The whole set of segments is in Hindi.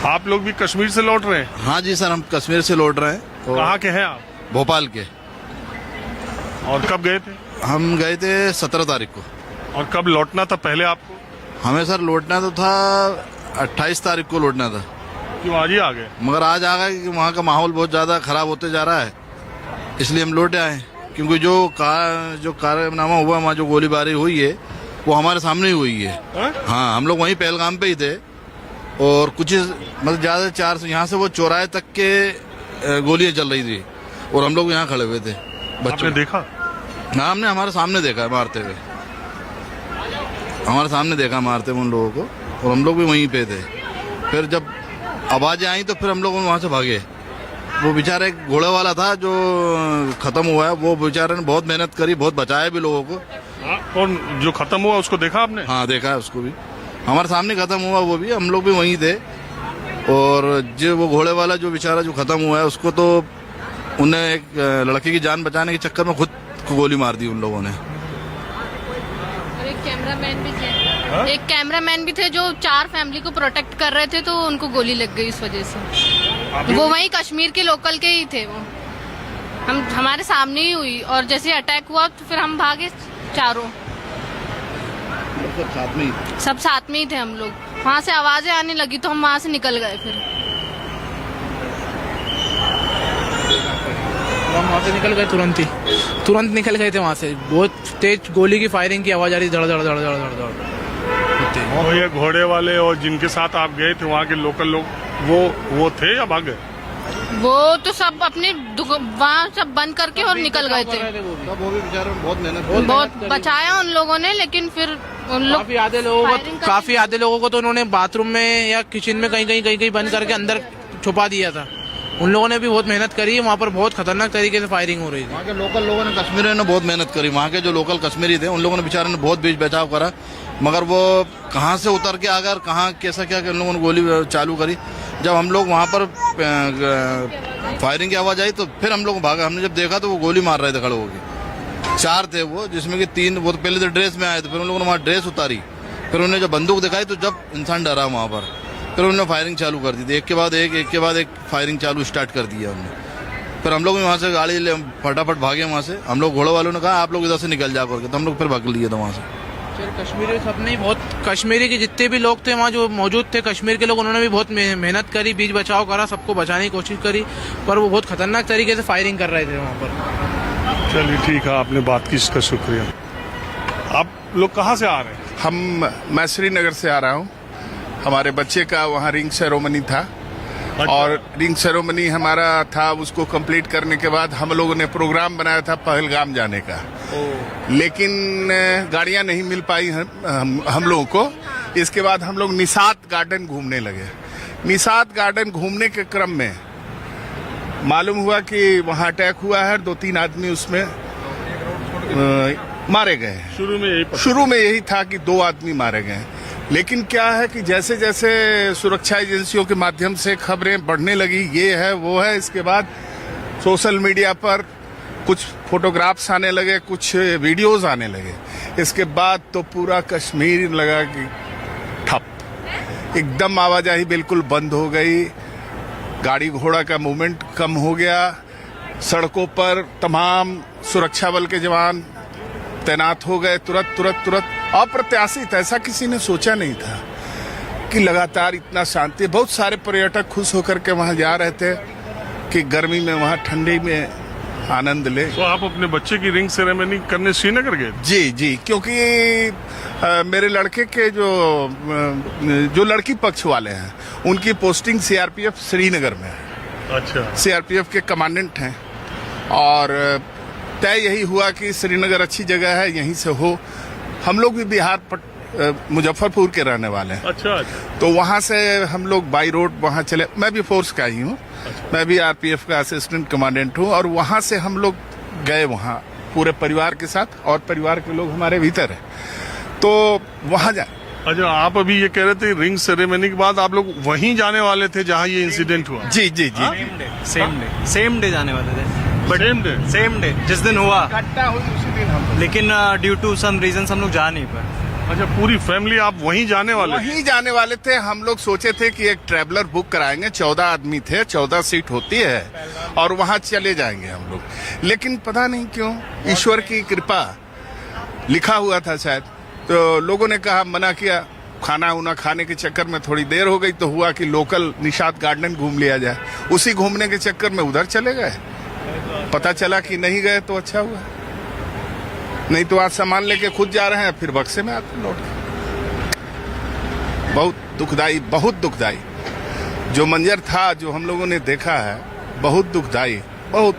आप लोग भी कश्मीर से लौट रहे हैं? हाँ जी सर, हम कश्मीर से लौट रहे हैं। कहाँ के हैं आप? भोपाल के। और कब गए थे? हम गए थे 17 तारीख को। और कब लौटना था पहले आपको? हमें सर लौटना तो था 28 तारीख को लौटना था। क्यों आज ही आ गए? मगर आज आ गए कि वहाँ का माहौल बहुत ज़्यादा खराब होते जा रहा है, इसलिए हम लौटे आए। क्योंकि जो कारनामा हुआ, वहाँ जो गोलीबारी हुई है वो हमारे सामने ही हुई है। हाँ, हम लोग वहीं पहलगाम पे ही थे और कुछ मतलब ज़्यादा 4 यहाँ से वो चौराहे तक के गोलियां चल रही थी और हम लोग यहाँ खड़े हुए थे। बच्चों आपने देखा? हाँ, हमने हमारे सामने देखा मारते हुए, हमारे सामने देखा मारते हुए उन लोगों को, और हम लोग भी वहीं पे थे। फिर जब आवाजें आई तो फिर हम लोग वहाँ से भागे। वो बेचारा एक घोड़े वाला था जो खत्म हुआ है, वो बेचारे ने बहुत मेहनत करी, बहुत बचाया भी लोगों को। कौन जो खत्म हुआ उसको देखा आपने? हाँ, देखा है उसको भी, हमारे सामने खत्म हुआ वो भी, हम लोग भी वहीं थे। और जो वो घोड़े वाला जो बेचारा जो खत्म हुआ है उसको तो उन्हें एक लड़के की जान बचाने के चक्कर में खुद को गोली मार दी उन लोगों ने। और एक कैमरामैन भी थे, एक कैमरामैन भी थे जो 4 फैमिली को प्रोटेक्ट कर रहे थे, तो उनको गोली लग गई इस वजह से। वो वहीं कश्मीर के लोकल के ही थे, वो हमारे सामने ही हुई और जैसे अटैक हुआ तो फिर हम भागे चारों, सब साथ में ही थे हम लोग। वहाँ से आवाजें आने लगी तो हम वहाँ से निकल गए। फिर हम वहाँ से निकल गए, तुरंत निकल गए थे वहाँ से। बहुत तेज गोली की फायरिंग की आवाज आ रही, धड़ धड़ धड़ धड़ धड़ धड़। और ये घोड़े वाले और जिनके साथ आप गए थे वहाँ के लोकल लोग वो थे या भाग गए? वो तो सब अपने वहाँ सब बंद करके और निकल गए थे। वो भी बेचारे बहुत मेहनत, बहुत बचाया उन लोगों ने, लेकिन फिर उन लोग काफी आधे लोगों को तो उन्होंने बाथरूम में या किचन में कहीं बंद करके अंदर छुपा दिया था। उन लोगों ने भी बहुत मेहनत करी है, वहाँ पर बहुत खतरनाक तरीके से फायरिंग हो रही थी। वहाँ के लोकल लोगों ने, कश्मीरियों ने बहुत मेहनत करी। वहाँ के जो लोकल कश्मीरी थे उन लोगों ने बेचारे ने बहुत बीच बचाव करा, मगर वो कहाँ से उतर के अगर कहाँ कैसा क्या उन लोगों ने गोली चालू करी। जब हम लोग वहाँ पर फायरिंग की आवाज आई तो फिर हम लोग भागा। हमने जब देखा तो वो गोली मार रहे थे खड़े होके। 4 थे वो, जिसमें कि 3 वो तो पहले तो ड्रेस में आए थे, फिर उन लोगों ने वहाँ ड्रेस उतारी, फिर उन्हें जब बंदूक दिखाई तो जब इंसान डरा वहाँ पर, फिर उन्होंने फायरिंग चालू कर दी थी। एक के बाद एक फायरिंग चालू स्टार्ट कर दिया उन्होंने। फिर हम लोग भी वहाँ से गाड़ी ले फटाफट भागे वहाँ से। हम लोग घोड़े वालों ने कहा आप लोग इधर से निकल जा करके, तो हम लोग फिर भाग लिए थे वहाँ से। कश्मीरी सबने बहुत, कश्मीरी के जितने भी लोग थे वहाँ जो मौजूद थे कश्मीर के लोग, उन्होंने भी बहुत मेहनत करी, बीच बचाव करा, सबको बचाने की कोशिश करी, पर वो बहुत खतरनाक तरीके से फायरिंग कर रहे थे वहाँ पर। चलिए ठीक है, आपने बात की, इसका शुक्रिया। आप लोग कहाँ से आ रहे हैं? मैं श्रीनगर से आ रहा हूँ। हमारे बच्चे का वहाँ रिंग सेरेमनी था। अच्छा। और रिंग सेरेमनी हमारा था, उसको कंप्लीट करने के बाद हम लोगों ने प्रोग्राम बनाया था पहलगाम जाने का, लेकिन गाड़ियां नहीं मिल पाई हम लोगों को। इसके बाद हम लोग निसात गार्डन घूमने लगे। निसात गार्डन घूमने के क्रम में मालूम हुआ कि वहाँ अटैक हुआ है, 2-3 आदमी उसमें मारे गए। शुरू में यही था कि 2 आदमी मारे गए, लेकिन क्या है कि जैसे जैसे सुरक्षा एजेंसियों के माध्यम से खबरें बढ़ने लगी, ये है वो है, इसके बाद सोशल मीडिया पर कुछ फोटोग्राफ्स आने लगे, कुछ वीडियोस आने लगे। इसके बाद तो पूरा कश्मीर लगा कि ठप, एकदम आवाजाही बिल्कुल बंद हो गई, गाड़ी घोड़ा का मूवमेंट कम हो गया। सड़कों पर तमाम सुरक्षा बल के जवान तैनात हो गए तुरंत। अप्रत्याशित, ऐसा किसी ने सोचा नहीं था कि लगातार इतना शांति। बहुत सारे पर्यटक खुश होकर के वहां जा रहे थे कि गर्मी में वहां ठंडी में आनंद ले। तो आप अपने बच्चे की रिंग सेरेमनी करने श्रीनगर गए? जी, क्योंकि मेरे लड़के के जो लड़की पक्ष वाले हैं उनकी पोस्टिंग सीआरपीएफ श्रीनगर में है। अच्छा। सीआरपीएफ के कमांडेंट हैं और तय यही हुआ कि श्रीनगर अच्छी जगह है, यहीं से हो। हम लोग भी बिहार मुजफ्फरपुर के रहने वाले हैं। अच्छा। तो वहाँ से हम लोग बाई रोड वहाँ चले। मैं भी फोर्स का ही हूँ। अच्छा। मैं भी आरपीएफ का असिस्टेंट कमांडेंट हूँ। और वहाँ से हम लोग गए वहाँ पूरे परिवार के साथ, और परिवार के लोग हमारे भीतर हैं, तो वहाँ जा। अच्छा, आप अभी ये कह रहे थे रिंग सेरेमनी के बाद आप लोग वहीं जाने वाले थे जहाँ ये इंसिडेंट हुआ? जी। सेम डे जाने वाले थे। सेम डे जिस दिन हुआ, घटना हुई उसी दिन हम, लेकिन ड्यू टू सम रीजन हम लोग जा नहीं पाए। अच्छा, पूरी फैमिली आप वहीं जाने वाले थे? वहीं जाने वाले थे। हम लोग सोचे थे कि एक ट्रैवलर बुक कराएंगे, 14 आदमी थे, 14 सीट होती है, और वहां चले जाएंगे हम लोग। लेकिन पता नहीं क्यों, ईश्वर की कृपा, लिखा हुआ था शायद, तो लोगों ने कहा, मना किया। खाना उना खाने के चक्कर में थोड़ी देर हो गई, तो हुआ कि लोकल निषाद गार्डन घूम लिया जाए। उसी घूमने के चक्कर में उधर चले गए। पता चला कि नहीं गए तो अच्छा हुआ, नहीं तो आज सामान लेके खुद जा रहे हैं, फिर बक्से में आते लौट के। बहुत दुखदाई, बहुत दुखदाई जो मंजर था, जो हम लोगों ने देखा है, बहुत दुखदाई, बहुत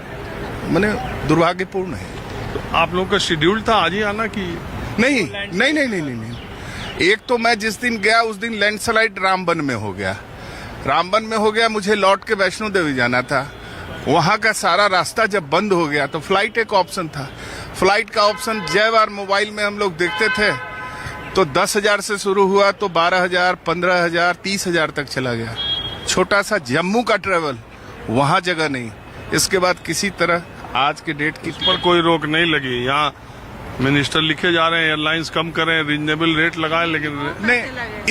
माने दुर्भाग्यपूर्ण है। तो आप लोगों का शेड्यूल था आज ही आना कि? नहीं नहीं नहीं नहीं नहीं। एक तो मैं जिस दिन गया उस दिन लैंडस्लाइड रामबन में हो गया। रामबन में हो गया, मुझे लौट के वैष्णो देवी जाना था। वहां का सारा रास्ता जब बंद हो गया तो फ्लाइट एक ऑप्शन था। फ्लाइट का ऑप्शन जय बार मोबाइल में हम लोग देखते थे, तो 10,000 से शुरू हुआ तो 12,000, 15,000, 30,000 तक चला गया। छोटा सा जम्मू का ट्रेवल, वहां जगह नहीं। इसके बाद किसी तरह आज के डेट की पर कोई रोक नहीं लगी। यहाँ मिनिस्टर लिखे जा रहे हैं एयरलाइंस कम करें, रीजनेबल रेट लगाएं, लेकिन नहीं,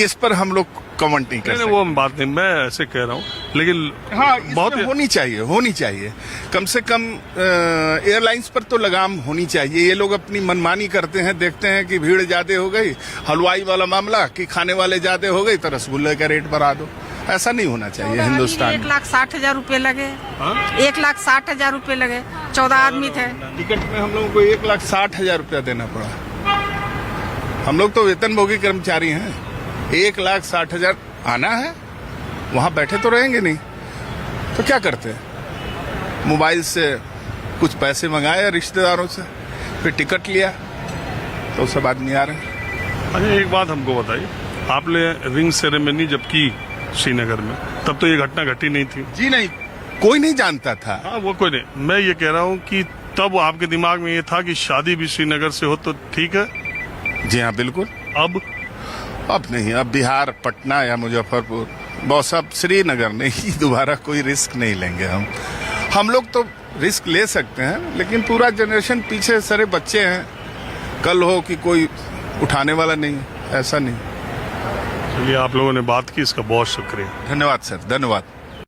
इस पर हम लोग कमेंट नहीं कर नहीं, सकते। वो बात नहीं, मैं ऐसे कह रहा हूँ, लेकिन हाँ, बहुत होनी चाहिए। कम से कम एयरलाइंस पर तो लगाम होनी चाहिए। ये लोग अपनी मनमानी करते हैं, देखते हैं कि भीड़ ज्यादा हो गई, हलवाई वाला मामला कि खाने वाले ज्यादा हो गई तो रसगुल्ले का रेट बढ़ा दो। ऐसा नहीं होना चाहिए हिंदुस्तान में। 1,60,000 रुपए लगे। 1,60,000 रुपए लगे, 14 आदमी थे। टिकट में हम लोगों को 1,60,000 रुपया देना पड़ा। हम लोग तो वेतनभोगी कर्मचारी हैं। 1,60,000 आना है, वहां बैठे तो रहेंगे नहीं, तो क्या करते हैं? मोबाइल से कुछ पैसे मंगाए रिश्तेदारों से, फिर टिकट लिया, तो सब आदमी आ रहे हैं। अच्छा, एक बात हमको बताइए, आपने रिंग सेरेमनी जब की श्रीनगर में, तब तो ये घटना घटी नहीं थी? जी नहीं, कोई नहीं जानता था। हाँ, वो कोई नहीं। मैं ये कह रहा हूँ कि तब आपके दिमाग में ये था कि शादी भी श्रीनगर से हो तो ठीक है? जी हाँ, बिल्कुल। अब नहीं, अब बिहार, पटना या मुजफ्फरपुर, बस अब श्रीनगर नहीं, दोबारा कोई रिस्क नहीं लेंगे हम लोग तो रिस्क ले सकते हैं, लेकिन पूरा जनरेशन पीछे, सारे बच्चे हैं, कल हो कि कोई उठाने वाला नहीं, ऐसा नहीं। चलिए, आप लोगों ने बात की, इसका बहुत शुक्रिया। धन्यवाद सर, धन्यवाद।